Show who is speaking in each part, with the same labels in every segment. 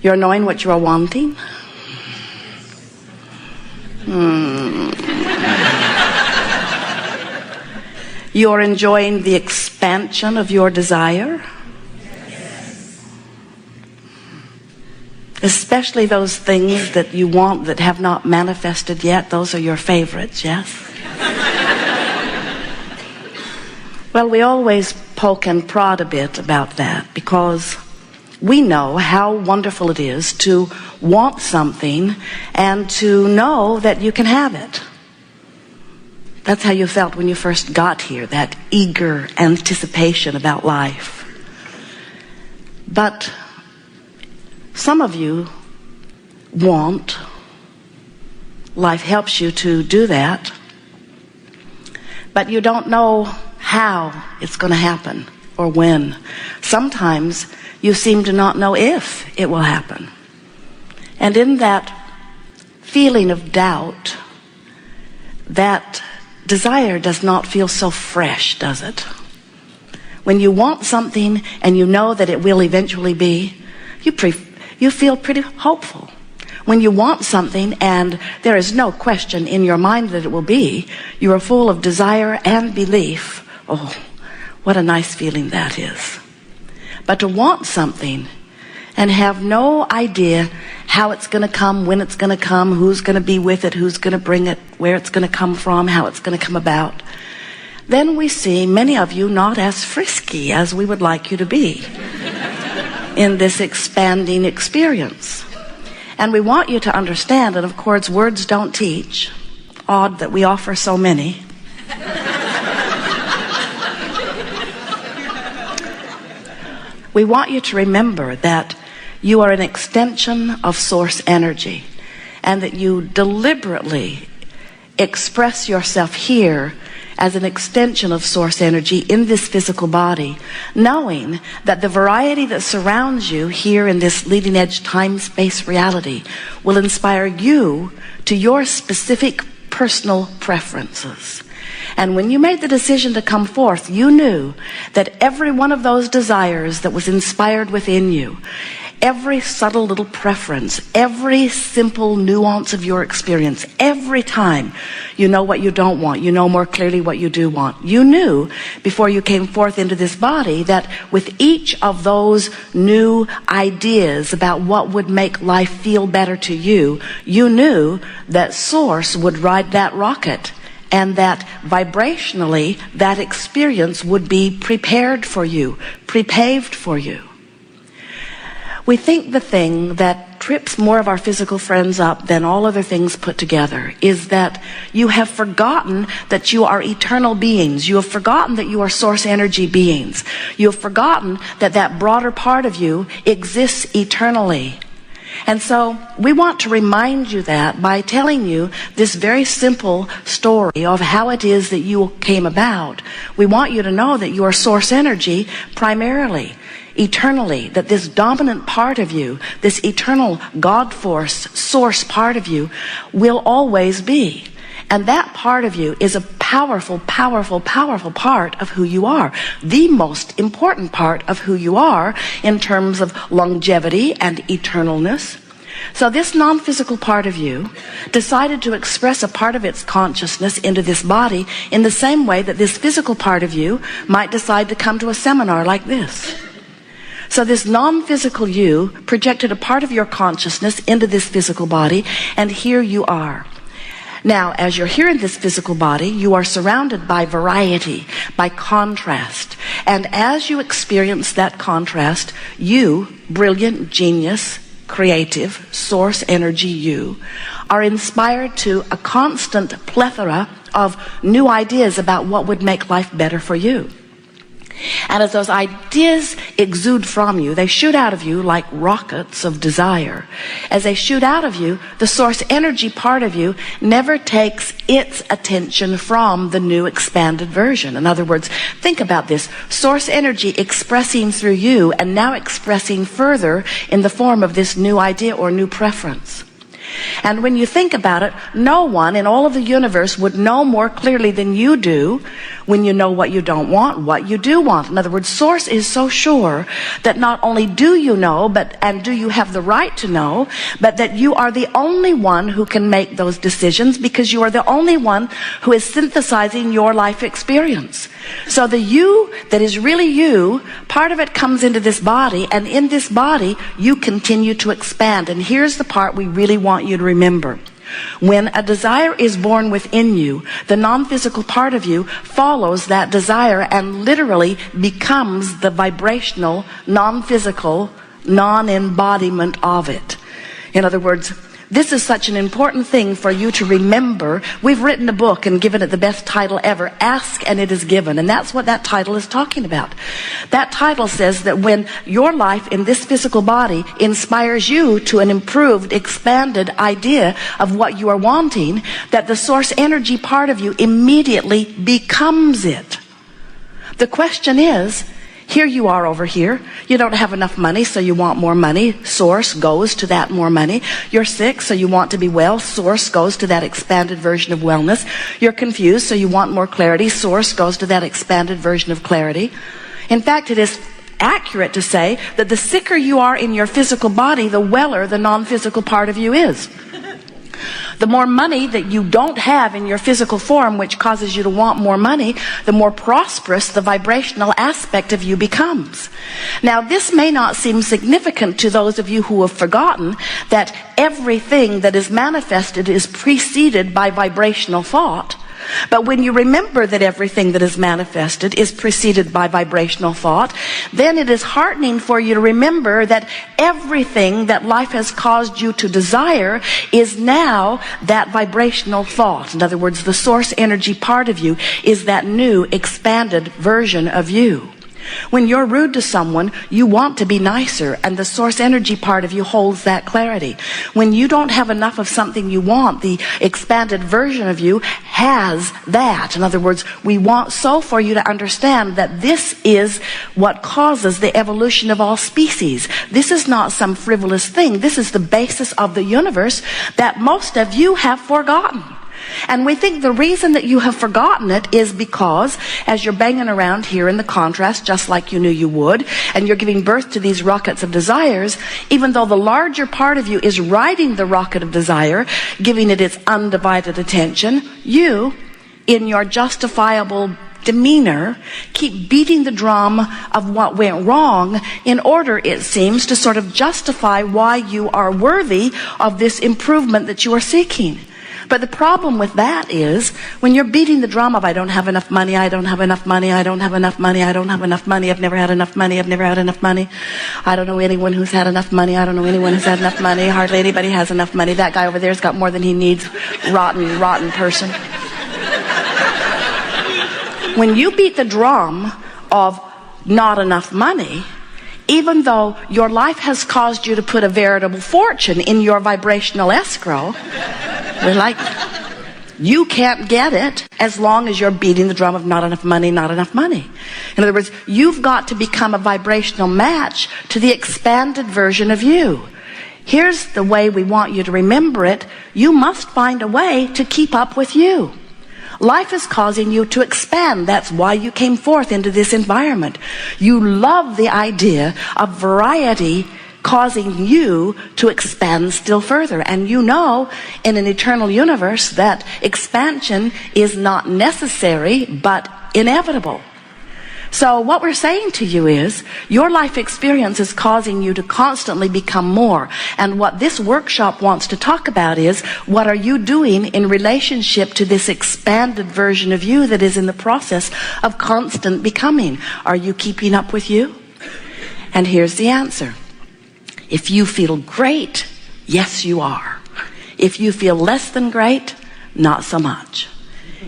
Speaker 1: You're knowing what you are wanting. You're enjoying the expansion of your desire. Especially those things that you want that have not manifested yet. Those are your favorites, yes? Well, we always poke and prod a bit about that because we know how wonderful it is to want something and to know that you can have it. That's how you felt when you first got here, that eager anticipation about life. But some of you want, life helps you to do that, but you don't know how it's going to happen or when. Sometimes you seem to not know if it will happen. And in that feeling of doubt, that desire does not feel so fresh, does it? When you want something and you know that it will eventually be, you feel pretty hopeful. When you want something and there is no question in your mind that it will be, you are full of desire and belief. Oh, what a nice feeling that is. But to want something and have no idea how it's going to come, when it's going to come, who's going to be with it, who's going to bring it, where it's going to come from, how it's going to come about, then we see many of you not as frisky as we would like you to be in this expanding experience. And we want you to understand, and of course words don't teach. Odd that we offer so many. We want you to remember that you are an extension of source energy, and that you deliberately express yourself here as an extension of source energy in this physical body, knowing that the variety that surrounds you here in this leading edge time-space reality will inspire you to your specific personal preferences. And when you made the decision to come forth, you knew that every one of those desires that was inspired within you, every subtle little preference, every simple nuance of your experience, every time you know what you don't want, you know more clearly what you do want. You knew before you came forth into this body that with each of those new ideas about what would make life feel better to you, you knew that Source would ride that rocket, and that vibrationally that experience would be prepared for you, prepaved for you. We think the thing that trips more of our physical friends up than all other things put together is that you have forgotten that you are eternal beings. You have forgotten that you are source energy beings. You have forgotten that that broader part of you exists eternally. And so we want to remind you that by telling you this very simple story of how it is that you came about. We want you to know that you are source energy primarily, eternally, that this dominant part of you, this eternal God force, source part of you will always be. And that part of you is a powerful, powerful, powerful part of who you are. The most important part of who you are in terms of longevity and eternalness. So this non-physical part of you decided to express a part of its consciousness into this body in the same way that this physical part of you might decide to come to a seminar like this. So this non-physical you projected a part of your consciousness into this physical body, and here you are. Now, as you're here in this physical body, you are surrounded by variety, by contrast. And as you experience that contrast, you, brilliant, genius, creative, source energy you, are inspired to a constant plethora of new ideas about what would make life better for you. And as those ideas exude from you, they shoot out of you like rockets of desire. As they shoot out of you, the source energy part of you never takes its attention from the new expanded version. In other words, think about this. Source energy expressing through you and now expressing further in the form of this new idea or new preference. And when you think about it, no one in all of the universe would know more clearly than you do when you know what you don't want, what you do want. In other words, Source is so sure that not only do you know, and do you have the right to know, but that you are the only one who can make those decisions, because you are the only one who is synthesizing your life experience. So the you that is really you, part of it comes into this body, and in this body you continue to expand. And here's the part we really want you to remember. When a desire is born within you, the non-physical part of you follows that desire and literally becomes the vibrational, non-physical, non-embodiment of it. In other words, this is such an important thing for you to remember. We've written a book and given it the best title ever, Ask and It Is Given. And that's what that title is talking about. That title says that when your life in this physical body inspires you to an improved, expanded idea of what you are wanting, that the source energy part of you immediately becomes it. The question is, here you are over here. You don't have enough money, so you want more money. Source goes to that more money. You're sick, so you want to be well. Source goes to that expanded version of wellness. You're confused, so you want more clarity. Source goes to that expanded version of clarity. In fact, it is accurate to say that the sicker you are in your physical body, the weller the non-physical part of you is. The more money that you don't have in your physical form, which causes you to want more money, the more prosperous the vibrational aspect of you becomes. Now, this may not seem significant to those of you who have forgotten that everything that is manifested is preceded by vibrational thought. But when you remember that everything that is manifested is preceded by vibrational thought, then it is heartening for you to remember that everything that life has caused you to desire is now that vibrational thought. In other words, the source energy part of you is that new, expanded version of you. When you're rude to someone, you want to be nicer, and the source energy part of you holds that clarity. When you don't have enough of something you want, the expanded version of you has that. In other words, we want so for you to understand that this is what causes the evolution of all species. This is not some frivolous thing. This is the basis of the universe that most of you have forgotten. And we think the reason that you have forgotten it is because as you're banging around here in the contrast, just like you knew you would, and you're giving birth to these rockets of desires, even though the larger part of you is riding the rocket of desire, giving it its undivided attention, you, in your justifiable demeanor, keep beating the drum of what went wrong in order, it seems, to sort of justify why you are worthy of this improvement that you are seeking. But the problem with that is, when you're beating the drum of I don't have enough money, I don't have enough money, I don't have enough money, I don't have enough money, I've never had enough money, I've never had enough money, I don't know anyone who's had enough money, I don't know anyone who's had enough money, hardly anybody has enough money, that guy over there's got more than he needs, rotten person. When you beat the drum of not enough money, even though your life has caused you to put a veritable fortune in your vibrational escrow, we're like, you can't get it as long as you're beating the drum of not enough money, not enough money. In other words, you've got to become a vibrational match to the expanded version of you. Here's the way we want you to remember it. You must find a way to keep up with you. Life is causing you to expand. That's why you came forth into this environment. You love the idea of variety causing you to expand still further. And you know, in an eternal universe, that expansion is not necessary, but inevitable. So what we're saying to you is, your life experience is causing you to constantly become more. And what this workshop wants to talk about is, what are you doing in relationship to this expanded version of you that is in the process of constant becoming? Are you keeping up with you? And here's the answer. If you feel great, yes, you are. If you feel less than great, not so much.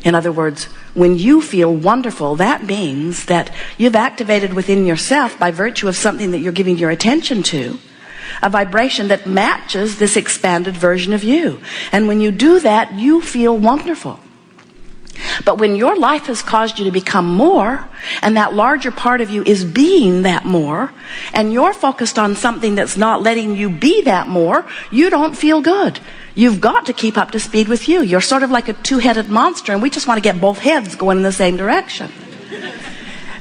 Speaker 1: In other words, when you feel wonderful, that means that you've activated within yourself, by virtue of something that you're giving your attention to, a vibration that matches this expanded version of you. And when you do that, you feel wonderful. But when your life has caused you to become more, and that larger part of you is being that more, and you're focused on something that's not letting you be that more, you don't feel good. You've got to keep up to speed with you. You're sort of like a two-headed monster, and we just want to get both heads going in the same direction.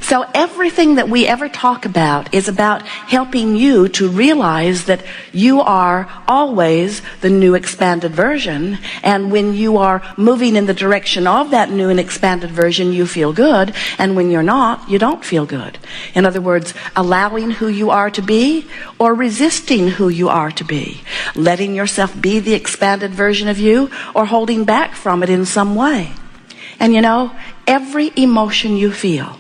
Speaker 1: So everything that we ever talk about is about helping you to realize that you are always the new expanded version, and when you are moving in the direction of that new and expanded version, you feel good, and when you're not, you don't feel good. In other words, allowing who you are to be or resisting who you are to be, letting yourself be the expanded version of you or holding back from it in some way. And you know, every emotion you feel,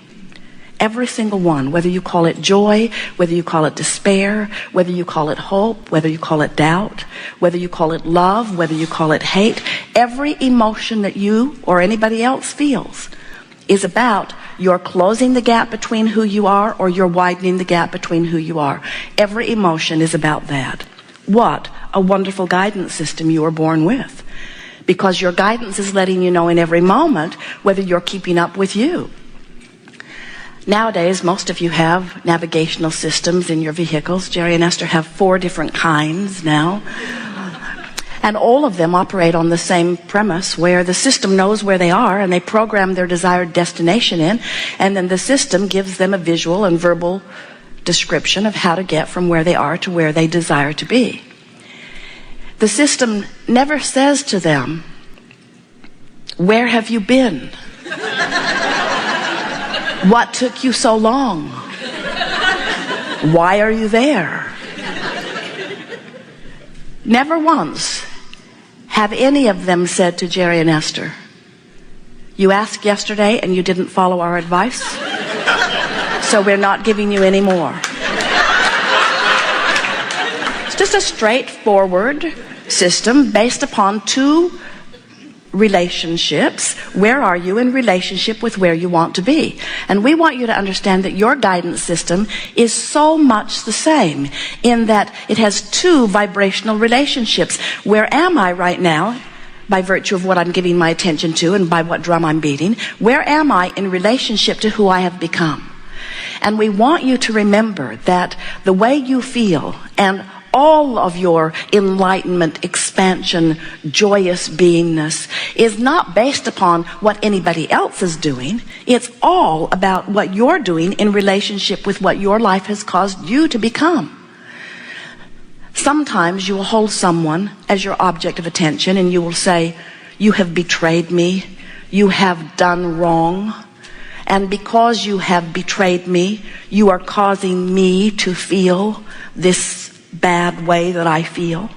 Speaker 1: every single one, whether you call it joy, whether you call it despair, whether you call it hope, whether you call it doubt, whether you call it love, whether you call it hate, every emotion that you or anybody else feels is about your closing the gap between who you are or you're widening the gap between who you are. Every emotion is about that. What a wonderful guidance system you were born with. Because your guidance is letting you know in every moment whether you're keeping up with you. Nowadays, most of you have navigational systems in your vehicles. Jerry and Esther have 4 different kinds now. And all of them operate on the same premise, where the system knows where they are and they program their desired destination in, and then the system gives them a visual and verbal description of how to get from where they are to where they desire to be. The system never says to them, "Where have you been? What took you so long? Why are you there?" Never once have any of them said to Jerry and Esther, "You asked yesterday and you didn't follow our advice, so we're not giving you any more." It's just a straightforward system based upon 2 relationships. Where are you in relationship with where you want to be? And we want you to understand that your guidance system is so much the same in that it has 2 vibrational relationships. Where am I right now? By virtue of what I'm giving my attention to and by what drum I'm beating. Where am I in relationship to who I have become? And we want you to remember that the way you feel and all of your enlightenment, expansion, joyous beingness is not based upon what anybody else is doing. It's all about what you're doing in relationship with what your life has caused you to become. Sometimes you will hold someone as your object of attention and you will say, "You have betrayed me. You have done wrong. And because you have betrayed me, you are causing me to feel this bad way that I feel."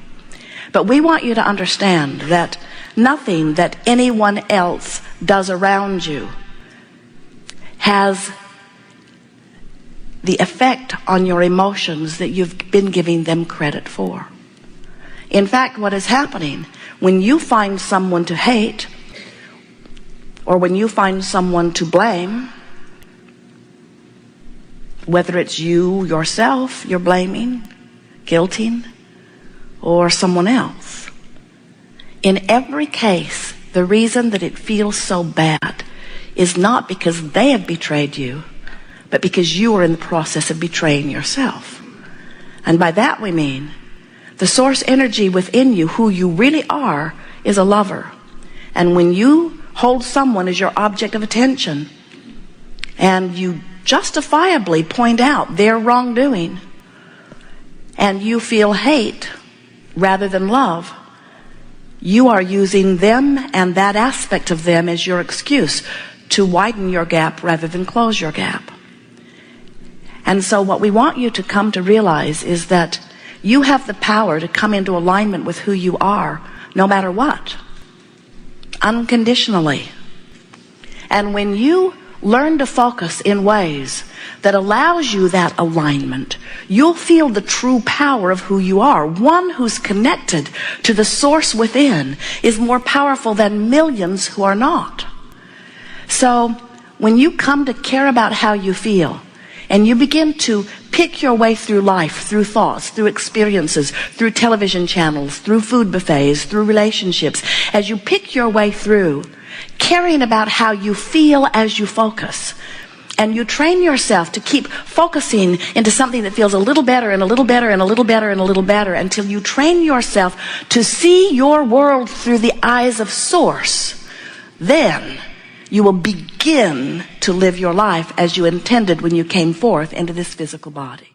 Speaker 1: But we want you to understand that nothing that anyone else does around you has the effect on your emotions that you've been giving them credit for. In fact, what is happening when you find someone to hate or when you find someone to blame, whether it's you yourself you're blaming, guilting, or someone else, in every case, the reason that it feels so bad is not because they have betrayed you, but because you are in the process of betraying yourself. And by that we mean the source energy within you, who you really are, is a lover. And when you hold someone as your object of attention and you justifiably point out their wrongdoing, and you feel hate rather than love, you are using them and that aspect of them as your excuse to widen your gap rather than close your gap. And so what we want you to come to realize is that you have the power to come into alignment with who you are, no matter what, unconditionally. And when you learn to focus in ways that allows you that alignment, you'll feel the true power of who you are. One who's connected to the source within is more powerful than millions who are not. So when you come to care about how you feel, and you begin to pick your way through life, through thoughts, through experiences, through television channels, through food buffets, through relationships, as you pick your way through, caring about how you feel as you focus. And you train yourself to keep focusing into something that feels a little better and a little better and a little better and a little better until you train yourself to see your world through the eyes of Source. Then you will begin to live your life as you intended when you came forth into this physical body.